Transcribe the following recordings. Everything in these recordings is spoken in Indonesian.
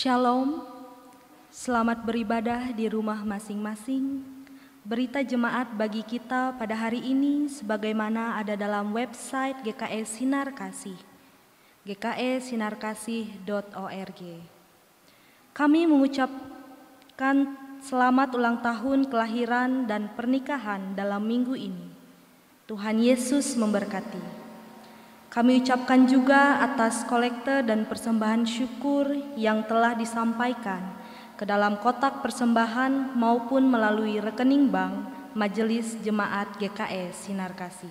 Shalom, selamat beribadah di rumah masing-masing. Berita jemaat bagi kita pada hari ini sebagaimana ada dalam website GKE Sinar Kasih, gkesinarkasih.org. Kami mengucapkan selamat ulang tahun kelahiran dan pernikahan dalam minggu ini. Tuhan Yesus memberkati. Kami ucapkan juga atas kolekte dan persembahan syukur yang telah disampaikan ke dalam kotak persembahan maupun melalui rekening bank Majelis Jemaat GKE Sinar Kasih.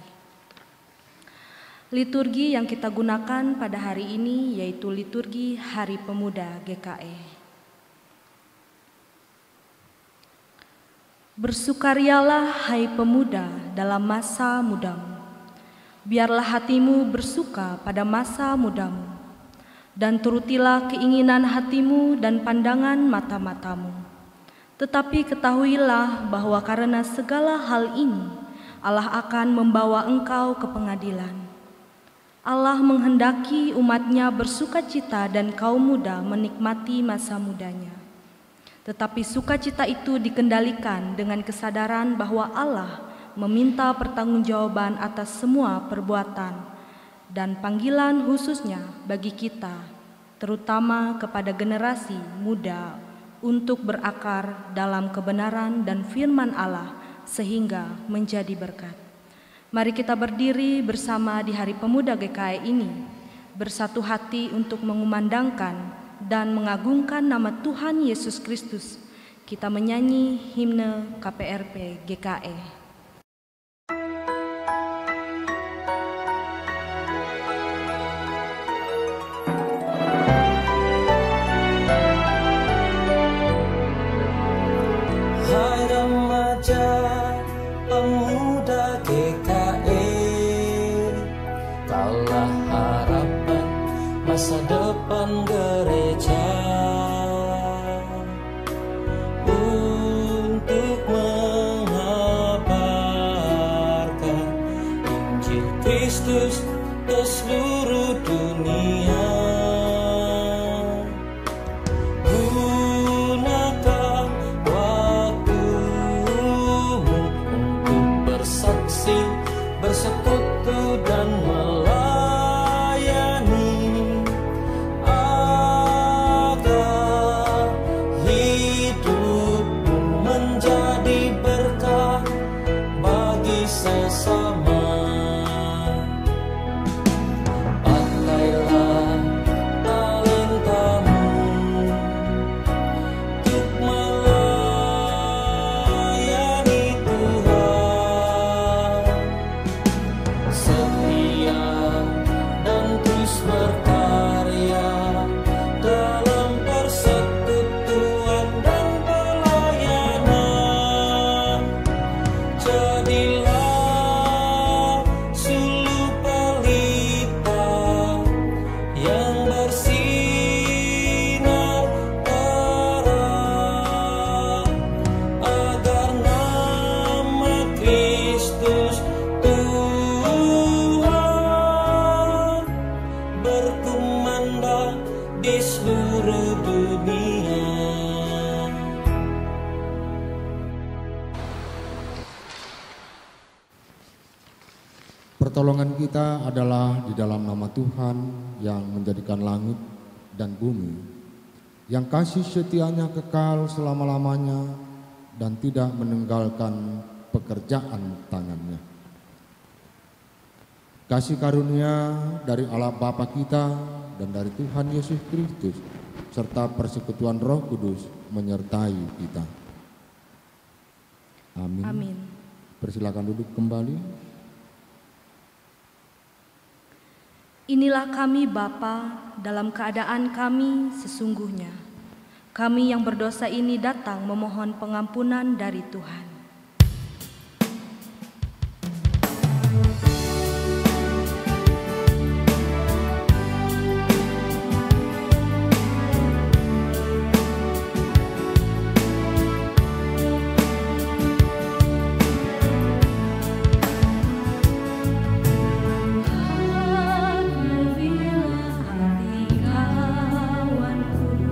Liturgi yang kita gunakan pada hari ini yaitu liturgi Hari Pemuda GKE. Bersukarialah hai pemuda dalam masa mudamu. Biarlah hatimu bersuka pada masa mudamu, dan turutilah keinginan hatimu dan pandangan mata-matamu. Tetapi ketahuilah bahwa karena segala hal ini, Allah akan membawa engkau ke pengadilan. Allah menghendaki umatnya bersukacita dan kaum muda menikmati masa mudanya. Tetapi sukacita itu dikendalikan dengan kesadaran bahwa Allah meminta pertanggungjawaban atas semua perbuatan dan panggilan khususnya bagi kita, terutama kepada generasi muda untuk berakar dalam kebenaran dan firman Allah sehingga menjadi berkat. Mari kita berdiri bersama di Hari Pemuda GKE ini, bersatu hati untuk mengumandangkan dan mengagungkan nama Tuhan Yesus Kristus. Kita menyanyi himne KPRP GKE. Pemuda GKE, kaulah harapan masa depan gereja, untuk mengabarkan Injil Kristus ke seluruh dunia. Bersekutu dan melayani agar hidupmu menjadi berkah bagi sesama. Pakailah talentamu untuk melayani Tuhan, setia dan terus berkarya dalam persekutuan dan pelayanan. Jadilah suluh pelita yang bersinar terang, agar nama Kristus berkumandang di seluruh dunia. Pertolongan kita adalah di dalam nama Tuhan yang menjadikan langit dan bumi, yang kasih setianya kekal selama-lamanya dan tidak meninggalkan pekerjaan tangannya. Kasih karunia dari Allah Bapa kita dan dari Tuhan Yesus Kristus serta persekutuan Roh Kudus menyertai kita. Amin. Amin. Persilakan duduk kembali. Inilah kami Bapa, dalam keadaan kami sesungguhnya. Kami yang berdosa ini datang memohon pengampunan dari Tuhan. Apabila hati kawanku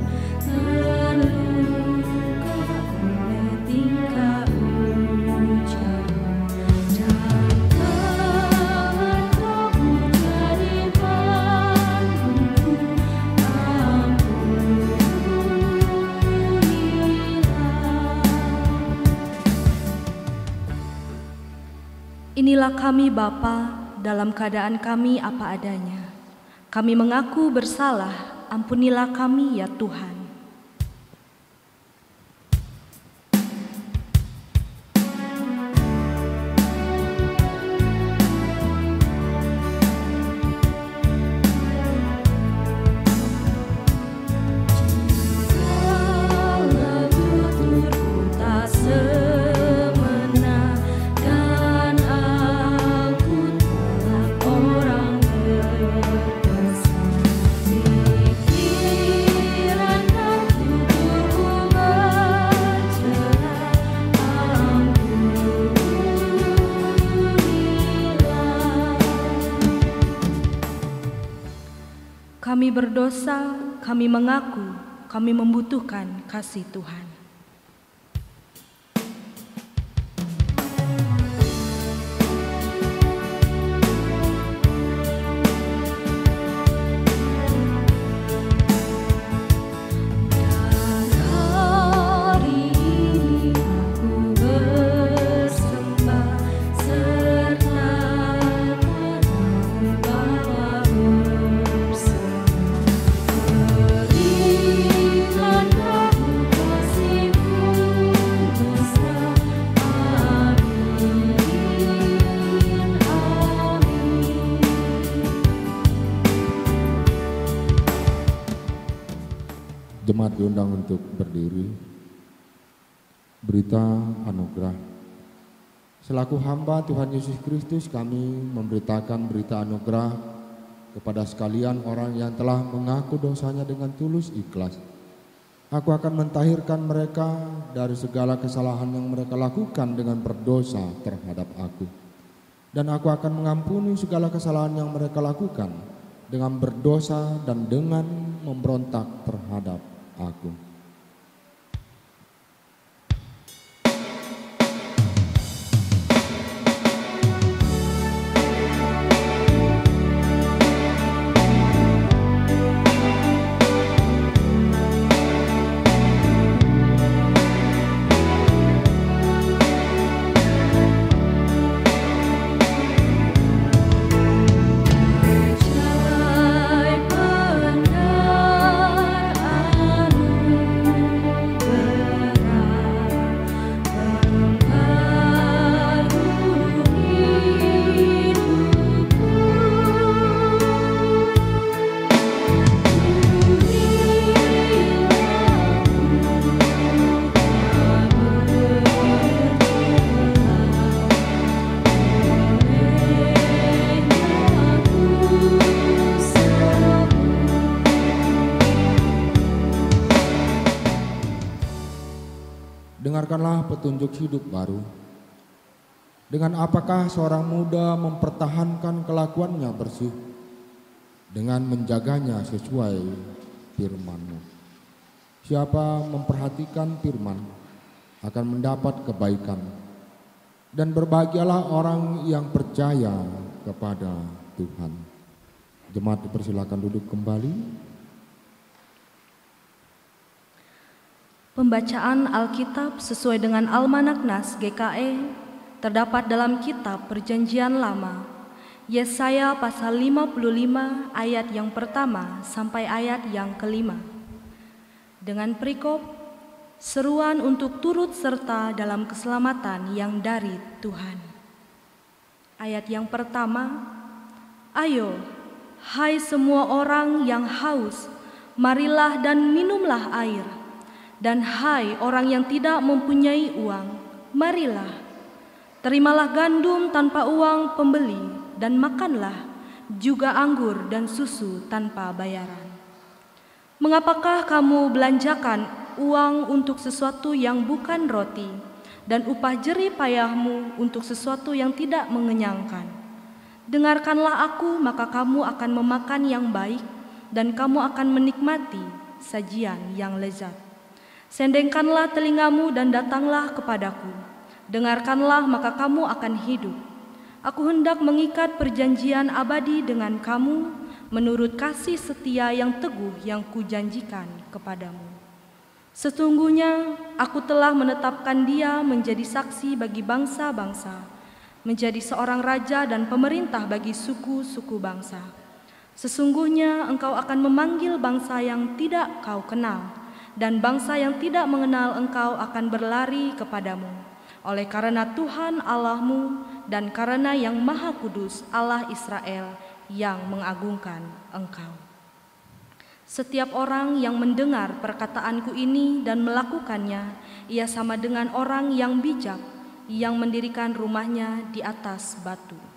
Inilah kami Bapa, dalam keadaan kami apa adanya. Kami mengaku bersalah, ampunilah kami ya Tuhan. Kami berdosa, kami mengaku, kami membutuhkan kasih Tuhan. Jemaat diundang untuk berdiri. Berita anugerah. Selaku hamba Tuhan Yesus Kristus, kami memberitakan berita anugerah kepada sekalian orang yang telah mengaku dosanya dengan tulus ikhlas. Aku akan mentahirkan mereka dari segala kesalahan yang mereka lakukan dengan berdosa terhadap aku. Dan aku akan mengampuni segala kesalahan yang mereka lakukan dengan berdosa dan dengan memberontak terhadap aku. Dengarkanlah petunjuk hidup baru. Dengan apakah seorang muda mempertahankan kelakuannya bersih? Dengan menjaganya sesuai firman-Mu. Siapa memperhatikan firman akan mendapat kebaikan. Dan berbahagialah orang yang percaya kepada Tuhan. Jemaat dipersilakan duduk kembali. Pembacaan Alkitab sesuai dengan Almanak Nas GKE terdapat dalam kitab Perjanjian Lama, Yesaya pasal 55 ayat yang pertama sampai ayat yang kelima. Dengan perikop, seruan untuk turut serta dalam keselamatan yang dari Tuhan. Ayat yang pertama, ayo, hai semua orang yang haus, marilah dan minumlah air. Dan hai orang yang tidak mempunyai uang, marilah, terimalah gandum tanpa uang pembeli, dan makanlah juga anggur dan susu tanpa bayaran. Mengapakah kamu belanjakan uang untuk sesuatu yang bukan roti, dan upah jerih payahmu untuk sesuatu yang tidak mengenyangkan? Dengarkanlah aku, maka kamu akan memakan yang baik, dan kamu akan menikmati sajian yang lezat. Sendengkanlah telingamu dan datanglah kepadaku. Dengarkanlah, maka kamu akan hidup. Aku hendak mengikat perjanjian abadi dengan kamu menurut kasih setia yang teguh yang kujanjikan kepadamu. Sesungguhnya aku telah menetapkan dia menjadi saksi bagi bangsa-bangsa menjadi seorang raja dan pemerintah bagi suku-suku bangsa. Sesungguhnya engkau akan memanggil bangsa yang tidak kau kenal, dan bangsa yang tidak mengenal engkau akan berlari kepadamu. Oleh karena Tuhan Allahmu dan karena yang Maha Kudus Allah Israel yang mengagungkan engkau. Setiap orang yang mendengar perkataanku ini dan melakukannya, ia sama dengan orang yang bijak yang mendirikan rumahnya di atas batu.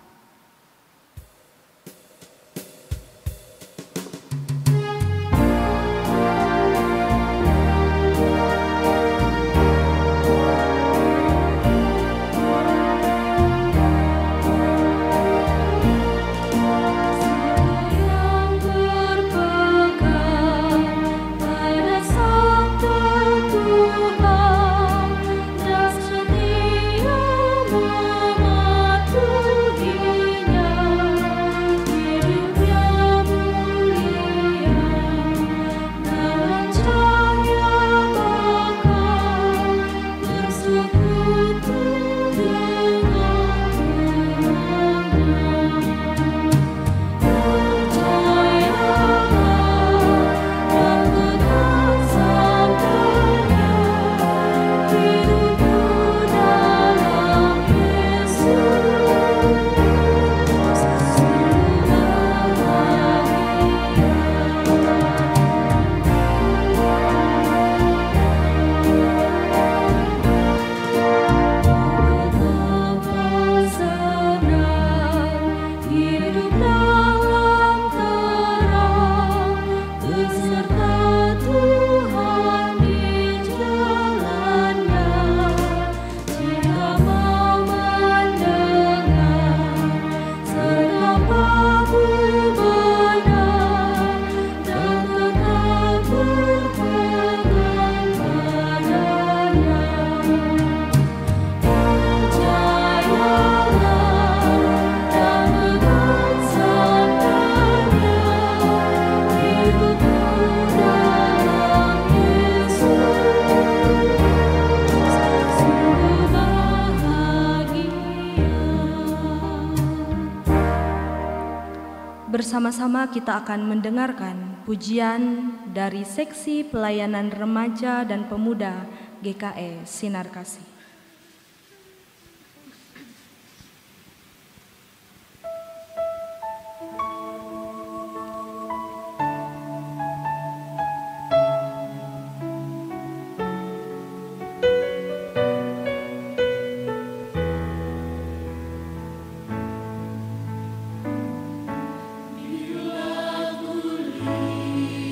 Bersama-sama kita akan mendengarkan pujian dari seksi pelayanan remaja dan pemuda GKE Sinar Kasih.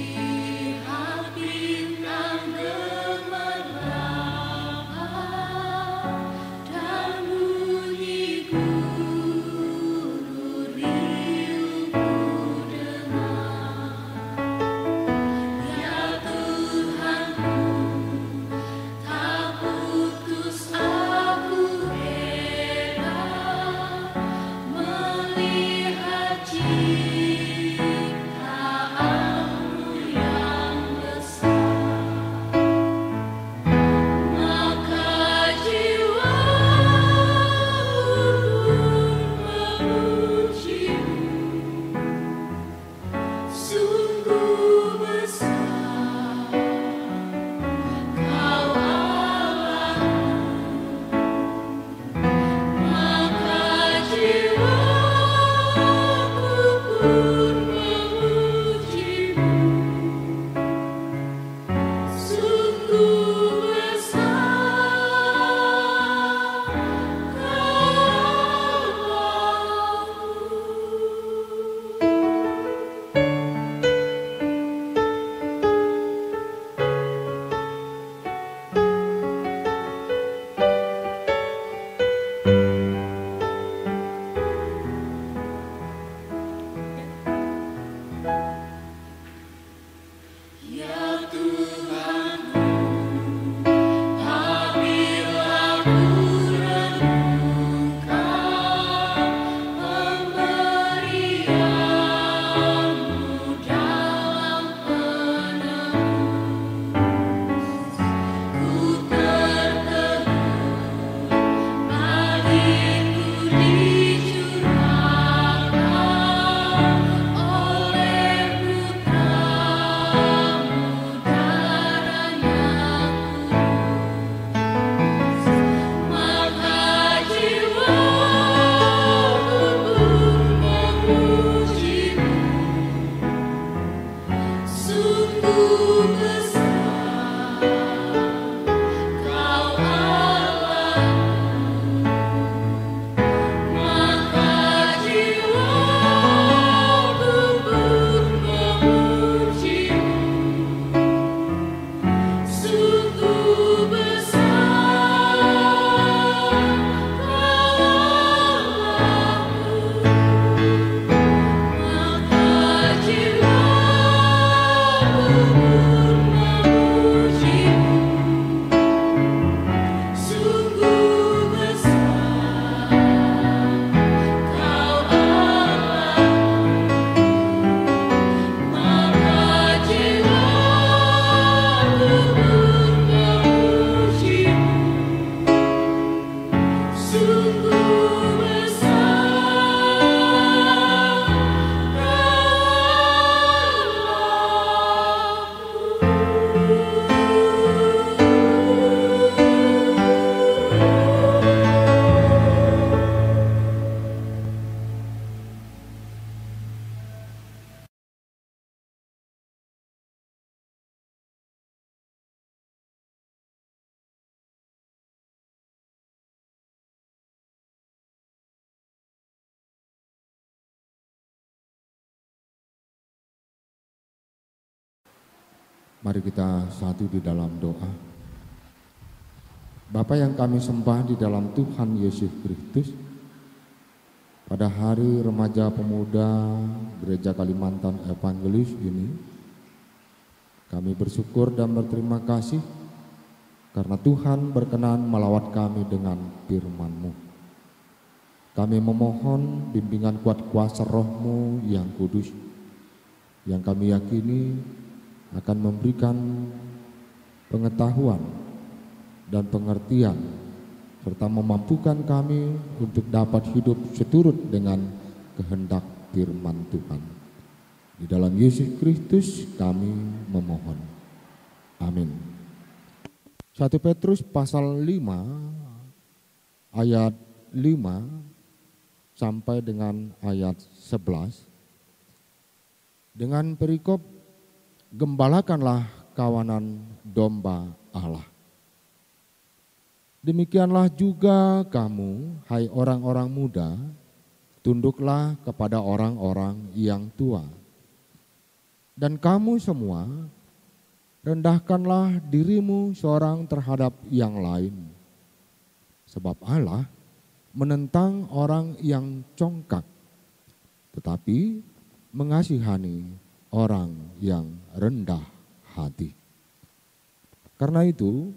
Lihat bintang gemerlap Mari kita satu di dalam doa. Bapa yang kami sembah di dalam Tuhan Yesus Kristus, pada hari remaja pemuda Gereja Kalimantan Evangelis ini, kami bersyukur dan berterima kasih karena Tuhan berkenan melawat kami dengan firman-Mu. Kami memohon bimbingan kuat kuasa Roh-Mu yang kudus, yang kami yakini akan memberikan pengetahuan dan pengertian serta memampukan kami untuk dapat hidup seturut dengan kehendak firman Tuhan. Di dalam Yesus Kristus kami memohon. Amin. 1 Petrus pasal 5 ayat 5 sampai dengan ayat 11. Dengan perikop, gembalakanlah kawanan domba Allah. Demikianlah juga kamu, hai orang-orang muda, tunduklah kepada orang-orang yang tua. Dan kamu semua, rendahkanlah dirimu seorang terhadap yang lain. Sebab Allah menentang orang yang congkak, tetapi mengasihani orang yang rendah hati. Karena itu,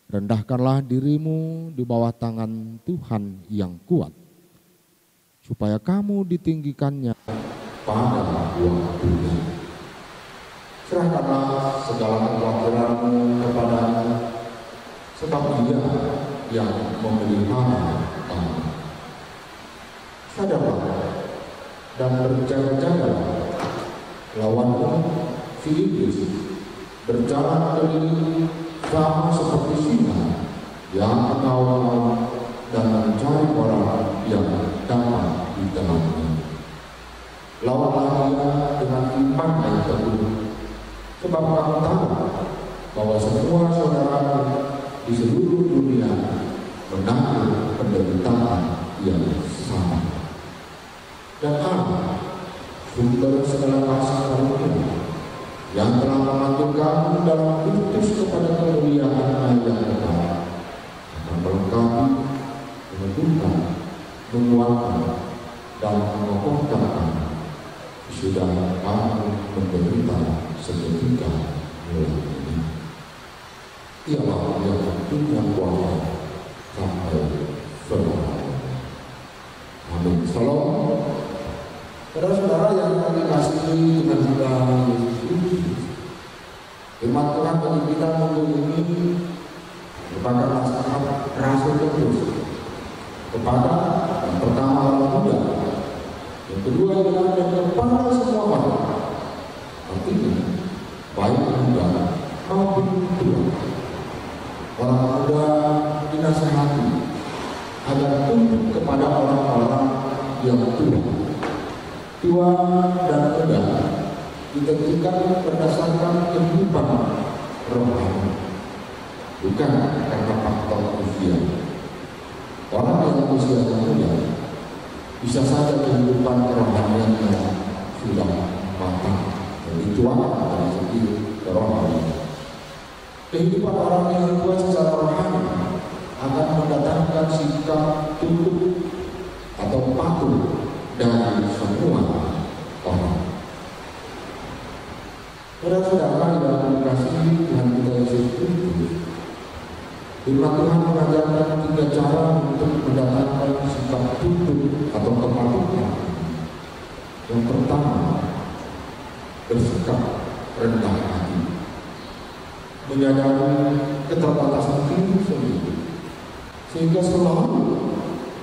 rendahkanlah dirimu di bawah tangan Tuhan yang kuat, supaya kamu ditinggikannya pada waktunya. Serahkanlah segala kekhawatiranmu kepadanya, sebab Dia yang memelihara kamu. Sadarlah dan berjaga-jagalah. Lawanmu, si iblis, berjalan keliling sama seperti singa yang menawan dan mencari orang yang dapat ditelannya. Lawanlah dia dengan iman yang teguh, sebab kamu tahu bahwa semua saudaramu di seluruh dunia menanggung penderitaan yang sama. Dan Allah, sumber segala kasih karunia, yang telah memanggil kamu dalam Kristus kepada kemuliaan yang kekal, akan melengkapi, meneguhkan, menguatkan, dan mengokohkan kamu sesudah kamu menderita seketika mulai ini. Ialah yang punya kuasa sampai selama. Amin. Salam. Saudara-saudara yang kami kasihi dengan Tuhan Yesus Kristus, firman Tuhan bagi kita minggu ini merupakan nasihat Rasul Petrus kepada yang pertama orang muda, yang kedua adalah kepada semua orang. Artinya baik muda maupun tua, orang muda dinasihati agar tunduk kepada orang-orang yang tua dan muda, ditentukan berdasarkan kehidupan rohani, bukan karena faktor usia. Orang yang usianya muda bisa saja kehidupan kerohaniannya sudah matang dan dituangkan dari segi rohani. Kehidupan orang yang tua secara rohani akan mendatangkan sikap tunduk atau patuh dari semua orang. Saudara-saudara yang dikasihi Tuhan kita Yesus Kristus, firman Tuhan mengajarkan 3 cara untuk mendatangkan sikap tunduk atau kepatuhan. Yang pertama, bersikap rendah hati, menyadari keterbatasan diri sendiri, sehingga selalu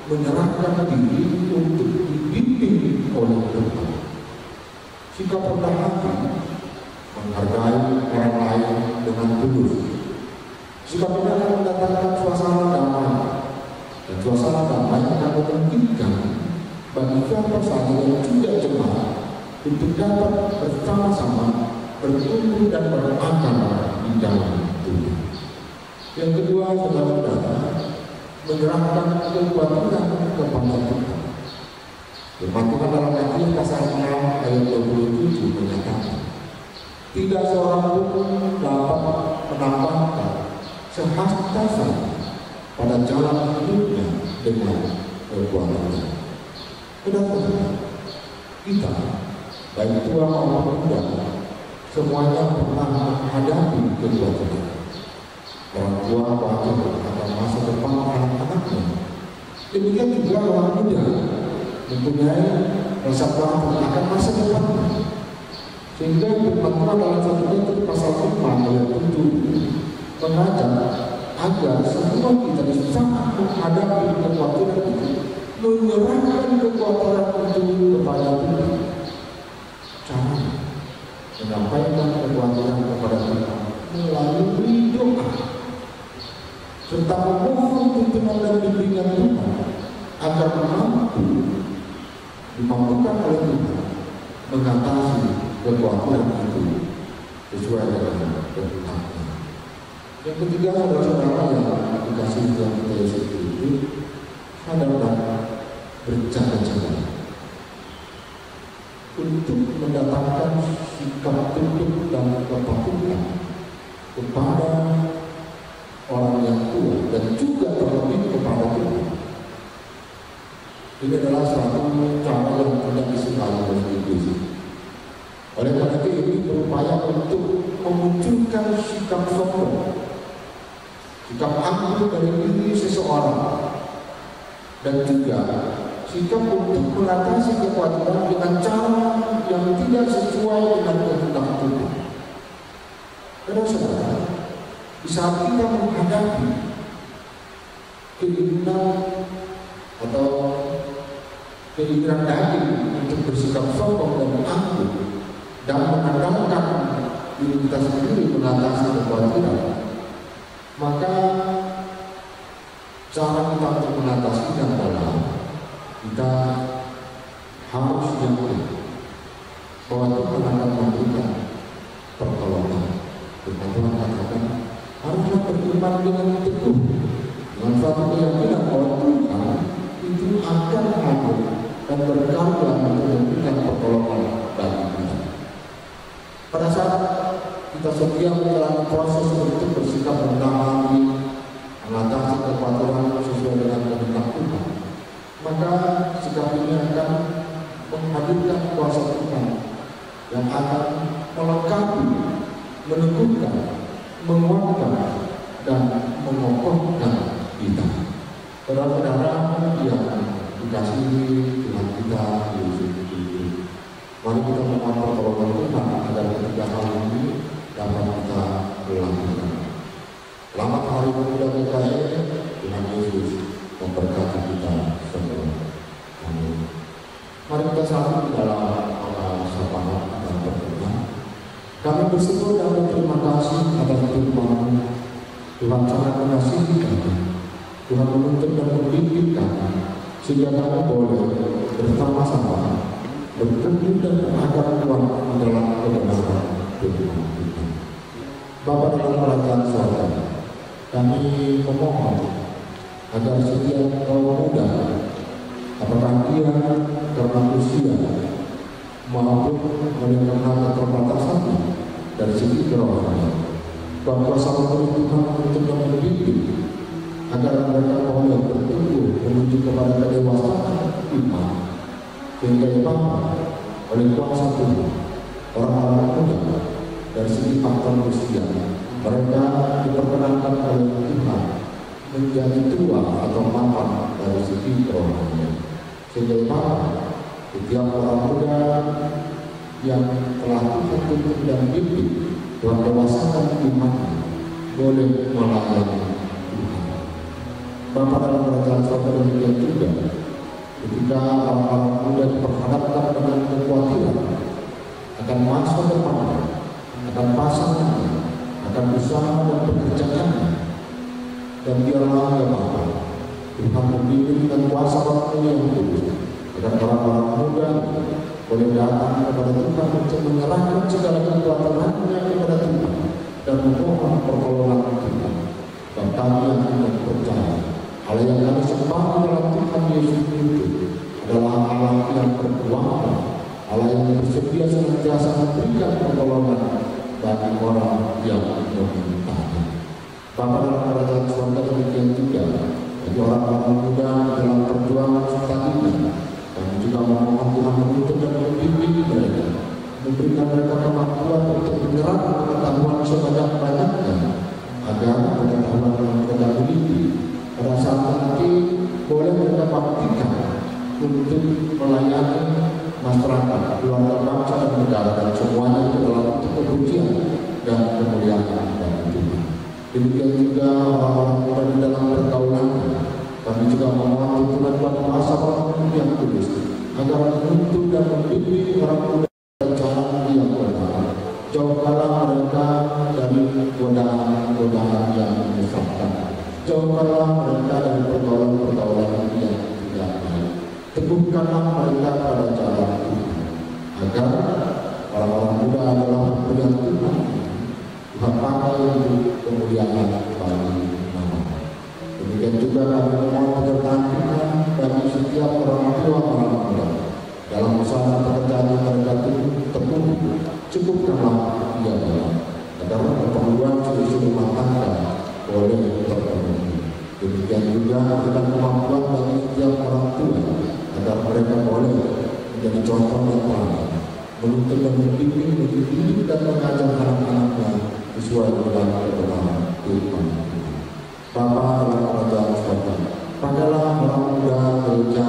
menyerahkan diri untuk dibimbing oleh Tuhan. Sikap rendah hati menghargai orang lain dengan tulus. Sikap ini akan mendatangkan suasana damai, dan suasana damai akan memungkinkan bagi siapa saja yang tidak jemaat untuk dapat bersama-sama bertumbuh dan berakar di dalam Tuhan. Yang kedua, saudara-saudara, menyerahkan kekuatan kepada Tuhan. Firman Tuhan dalam Matius pasal 6 ayat 27 menyatakan, Tidak seorang pun dapat menambahkan sehasta saja pada jalan hidupnya dengan perbuatannya. Saudara, kita, baik tua maupun muda, semuanya pernah menghadapi kedua dunia. Orang tua khawatir akan masa depan anak-anaknya. Demikian juga orang muda mempunyai rasa khawatir akan masa depannya. Sehingga firman Tuhan dalam 1 Petrus pasal 5 ayat 7 mengajak agar semua kita di saat menghadapi kekhawatiran itu menyerahkan kekhawatiran itu kepada Tuhan. Cara menyampaikan kekhawatiran kepada Tuhan melalui doa serta memohon tuntunan dan bimbingan Tuhan agar dimampukan oleh Tuhan mengatasi kekhawatiran itu sesuai dengan kehendaknya. Yang ketiga, saudara-saudara yang dikasihi Tuhan kita Yesus Kristus, saudara berjaga-jaga untuk mendatangkan sikap tunduk dan kepatuhan kepada orang yang tua dan juga terlebih kepada Tuhan. Ini adalah suatu cara yang tidak disukai oleh iblis. Oleh karena itu ini berupaya untuk memunculkan sikap sombong, sikap angkuh dari diri seseorang, dan juga sikap untuk mengatasi kekhawatiran dengan cara yang tidak sesuai dengan kehendak Tuhan. Saudara, di saat kita menghadapi keinginan atau keinginan daging untuk bersikap sombong dan angkuh dan mengandalkan diri kita sendiri mengatasi kekhawatiran, maka cara kita untuk mengatasinya adalah kita harus yakin bahwa Tuhan akan memberikan pertolongan. Tuhan katakan haruslah beriman dengan teguh dengan suatu keyakinan bahwa Tuhan itu akan hadir dan berkarya untuk memberikan pertolongan bagi kita. Pada saat kita setia menjalani proses untuk bersikap rendah hati, mengatasi kekhawatiran sesuai dengan kehendak Tuhan, maka sikap ini akan menghadirkan kuasa Tuhan yang akan melengkapi, meneguhkan, menguatkan, dan mengokohkan kita. Saudara-saudara yang dikasihi Tuhan kita Yesus Kristus, mari kita memohon pertolongan Tuhan agar ketiga hal ini dapat kita lakukan. Selamat Hari Pemuda PKI, Tuhan Yesus memberkati kita semua. Amin. Mari kita satu di dalam sapaan dan berdoa. Kami bersyukur dan berterima kasih atas firman-Mu. Tuhan sangat mengasihi kami. Tuhan menuntut dan membimbing kami sehingga kami boleh bersama-sama bertumbuh dan berakar kuat di dalam kebenaran Tuhan. Bapa dalam kerajaan surga, kami memohon agar setiap kaum muda, apakah dia karena usia maupun oleh karena keterbatasan dari segi kerohanian, bahwa kuasa Tuhan untuk membimbing agar mereka boleh bertumbuh menuju kepada kedewasaan iman, sehingga Bapa oleh kuasa Tuhan orang-orang muda dari segi faktor usia mereka diperkenankan oleh Tuhan menjadi tua atau mapan dari segi kerohanian, sehingga Bapa setiap orang muda yang telah Tuhan tuntun dan bimbing Tuhan dewasakan iman boleh melayani Tuhan. Bapa dalam kerajaan surga demikian juga ketika orang-orang muda diperhadapkan dengan kekhawatiran akan masa depan, akan pasangan, akan usaha dan pekerjaannya, dan biarlah ya Bapa Tuhan membimbing dengan kuasa Roh-Mu yang kudus agar orang-orang muda boleh datang kepada Tuhan untuk menyerahkan segala kekuatannya kepada Tuhan dan memohon pertolongan Tuhan. Dan kami yang tidak percaya Allah yang kami sembah dalam Tuhan Yesus Kristus adalah Allah yang berkuasa, Allah yang bersedia senantiasa memberikan pertolongan bagi orang yang meminta. Bapa dalam kerajaan surga demikian juga bagi orang-orang muda dalam perjuangan sukacita. Kami juga memohon Tuhan menuntun dan membimbing mereka, memberikan mereka kemampuan untuk menyerap pengetahuan sebanyak-banyaknya, agar pengetahuan yang mereka miliki pada saat nanti boleh mereka baktikan untuk melayani masyarakat, keluarga, bangsa dan negara, dan semuanya itu dalam bentuk kepujian dan kemuliaan bagi Tuhan. Demikian juga orang-orang muda di dalam pergaulan. Kami juga memohon tuntunan Tuhan Kuasa orang yang kudus, agar menuntun dan membimbing orang muda pada jalan yang benar. Jauhkanlah mereka dari godaan-godaan yang menyesatkan. Jauhkanlah mereka dari pergaulan-pergaulan yang tidak baik. Teguhkanlah mereka pada jalan Tuhan, agar orang-orang muda adalah pemberian Tuhan. Tuhan pakai untuk kemuliaan bagi nama. Demikian juga kami memohon penyertaan Tuhan bagi setiap orang tua orang muda dalam usaha pekerjaan yang mereka tempuh. Cukupkanlah ia agar keperluan seluruh rumah tangga boleh terpenuhi. Demikian juga berikan kemampuan bagi setiap orang tua agar mereka boleh menjadi contoh yang terang, menuntun dan membimbing, mendidik dan mengajar anak-anaknya sesuai dengan kebenaran Tuhan. Bapa dalam kerajaan surga, pakailah orang muda gereja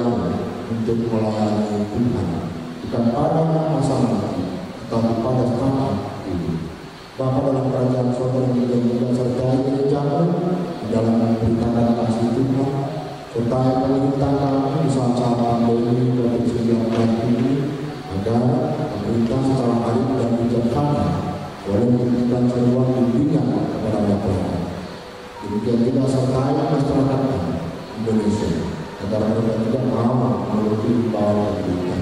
untuk melayani Tuhan, bukan pada masa nanti, tetapi pada saat ini. Bapa dalam kerajaan surga yang juga sertai gerejamu di dalam memberitakan kasih Tuhan, sertai pemerintah kami di saat pandemi COVID-19 ini, agar pemerintah secara arif dan bijaksana boleh memberikan seruan bimbingan kepada masyarakat. Demikian juga sertai masyarakat Indonesia, agar mereka tidak mau menuruti bawah Tuhan,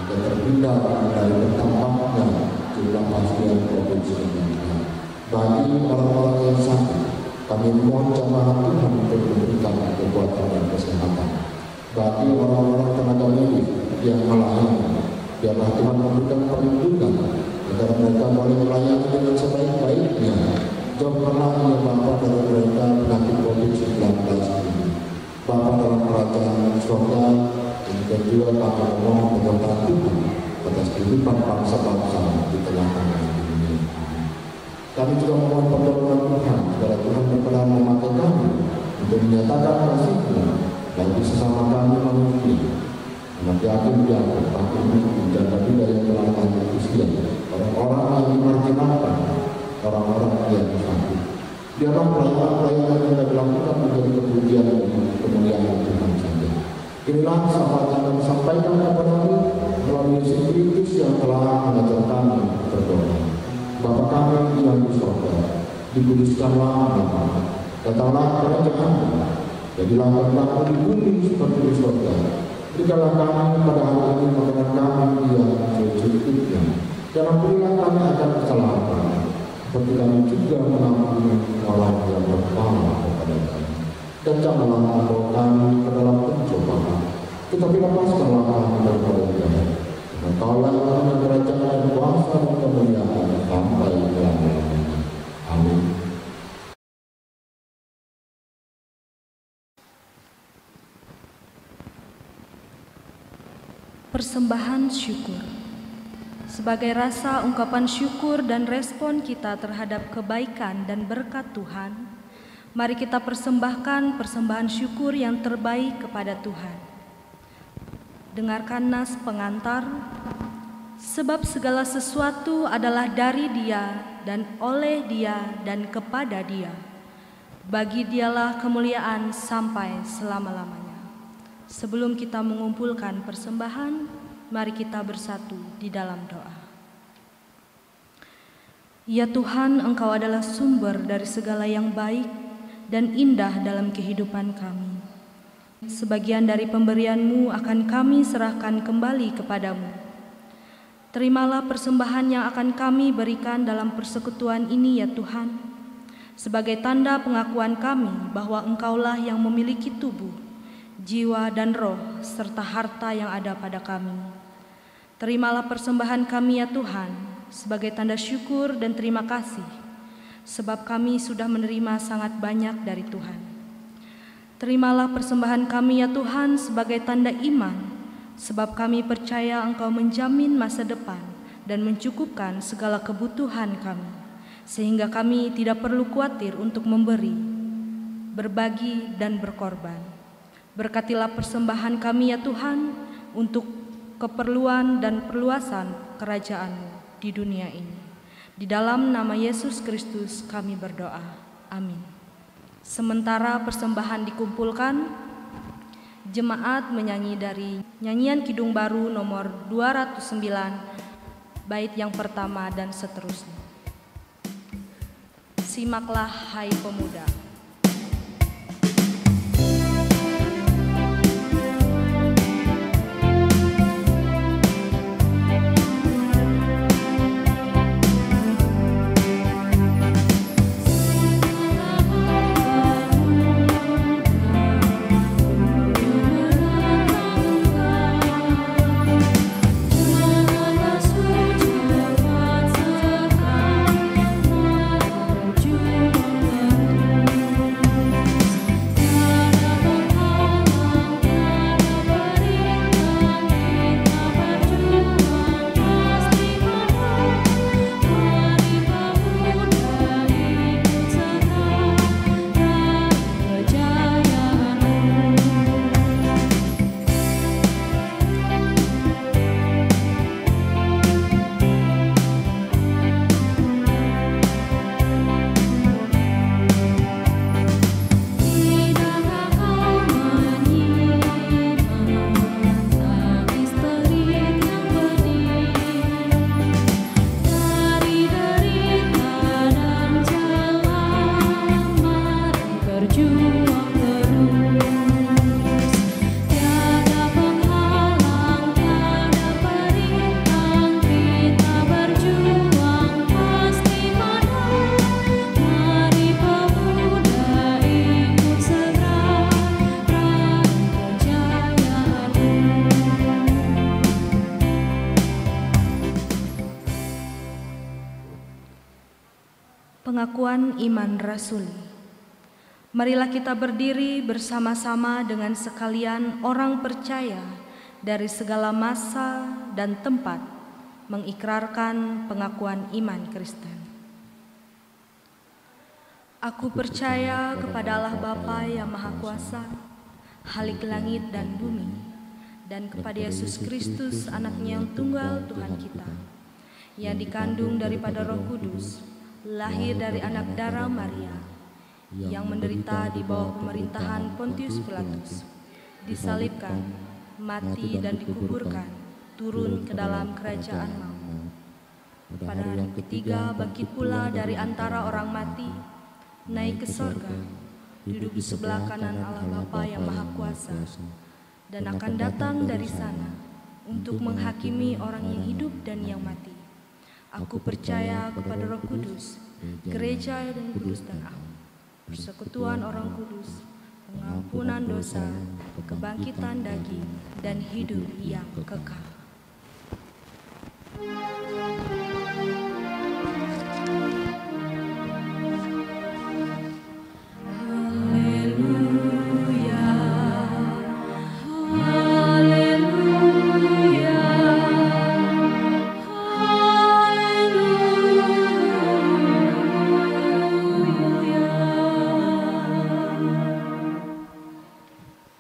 agar terhindar dari bertambahnya jumlah pasien COVID-19. Bagi orang-orang yang sakit, kami mohon jamaah Tuhan untuk memberikan kekuatan dan kesehatan. Bagi orang-orang tenaga medis yang melayani, biarlah Tuhan memberikan perlindungan agar mereka boleh melayani dengan sebaik-baiknya. Jauhkanlah ya Bapa dari mereka penyakit COVID-19 ini. Bapa dalam kerajaan surga, dan juga kami memohon penyertaan Tuhan atas kehidupan bangsa-bangsa di tengah-tengah dunia. Kami juga memohon pertolongan Tuhan agar Tuhan berkenan memakai kami untuk menyatakan kasih-Nya bagi sesama kami manusia. Nanti akhir yang bertakut menjaga budaya yang telah lanjut usia, orang-orang yang dimarginalkan, orang-orang yang sakit. Biarlah pelayanan yang dilakukan menjadi kepujian dan kemuliaan Tuhan saja. Inilah sahabat yang kami sampaikan kepadamu melalui Yesus Kristus yang telah mengajar kami berdoa. Bapa kami yang di surga, dikuduskanlah namamu, datanglah kerajaan-Mu, jadilah kehendakmu di bumi seperti di surga. Berikanlah kami pada hari ini makanan kami yang secukupnya. Jangan berilah kami akan kesalahan kami, seperti kami juga mengampuni orang yang bersalah kepada kami. Dan janganlah membawa kami ke dalam pencobaan, tetapi lepaskanlah kami daripada jahat. Karena Kaulah yang punya kerajaan dan kuasa dan kemuliaan sampai selama-lamanya. Amin. Persembahan syukur. Sebagai rasa ungkapan syukur dan respon kita terhadap kebaikan dan berkat Tuhan, mari kita persembahkan persembahan syukur yang terbaik kepada Tuhan. Dengarkan nas pengantar, sebab segala sesuatu adalah dari Dia dan oleh Dia dan kepada Dia. Bagi Dialah kemuliaan sampai selama-lamanya. Sebelum kita mengumpulkan persembahan, mari kita bersatu di dalam doa. Ya Tuhan, Engkau adalah sumber dari segala yang baik dan indah dalam kehidupan kami. Sebagian dari pemberian-Mu akan kami serahkan kembali kepadamu. Terimalah persembahan yang akan kami berikan dalam persekutuan ini ya Tuhan, sebagai tanda pengakuan kami bahwa Engkaulah yang memiliki tubuh, jiwa dan roh, serta harta yang ada pada kami. Terimalah persembahan kami ya Tuhan, sebagai tanda syukur dan terima kasih, sebab kami sudah menerima sangat banyak dari Tuhan. Terimalah persembahan kami ya Tuhan sebagai tanda iman, sebab kami percaya Engkau menjamin masa depan dan mencukupkan segala kebutuhan kami, sehingga kami tidak perlu khawatir untuk memberi, berbagi, dan berkorban. Berkatilah persembahan kami ya Tuhan untuk keperluan dan perluasan kerajaan-Mu di dunia ini. Di dalam nama Yesus Kristus kami berdoa. Amin. Sementara persembahan dikumpulkan, jemaat menyanyi dari nyanyian Kidung Baru nomor 209, bait yang pertama dan seterusnya. Simaklah hai pemuda. Pengakuan iman rasuli. Marilah kita berdiri bersama-sama dengan sekalian orang percaya dari segala masa dan tempat mengikrarkan pengakuan iman Kristen. Aku percaya kepada Allah Bapa yang Maha Kuasa, Khalik langit dan bumi, dan kepada Yesus Kristus, Anaknya yang tunggal Tuhan kita, yang dikandung daripada Roh Kudus, lahir dari anak darah Maria, yang menderita di bawah pemerintahan Pontius Pilatus, disalibkan, mati dan dikuburkan, turun ke dalam kerajaan maut. Pada hari ketiga bangkit pula dari antara orang mati, naik ke sorga, duduk di sebelah kanan Allah Bapa yang Maha Kuasa, dan akan datang dari sana untuk menghakimi orang yang hidup dan yang mati. Aku percaya kepada Roh Kudus, gereja yang kudus dan am, persekutuan orang kudus, pengampunan dosa, kebangkitan daging, dan hidup yang kekal.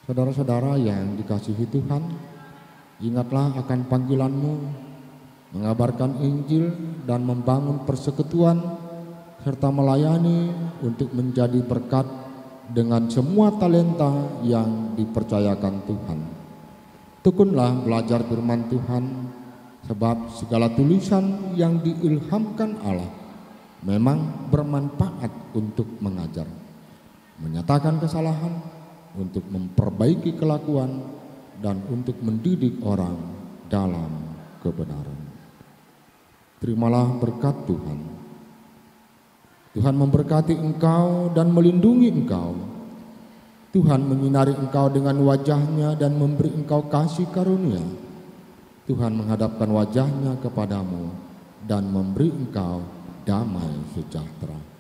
Saudara-saudara yang dikasihi Tuhan, ingatlah akan panggilanmu, mengabarkan Injil dan membangun persekutuan, serta melayani untuk menjadi berkat dengan semua talenta yang dipercayakan Tuhan. Tekunlah belajar firman Tuhan, sebab segala tulisan yang diilhamkan Allah memang bermanfaat untuk mengajar, menyatakan kesalahan, untuk memperbaiki kelakuan, dan untuk mendidik orang dalam kebenaran. Terimalah berkat Tuhan. Tuhan memberkati engkau dan melindungi engkau. Tuhan menyinari engkau dengan wajah-Nya dan memberi engkau kasih karunia. Tuhan menghadapkan wajah-Nya kepadamu dan memberi engkau damai sejahtera.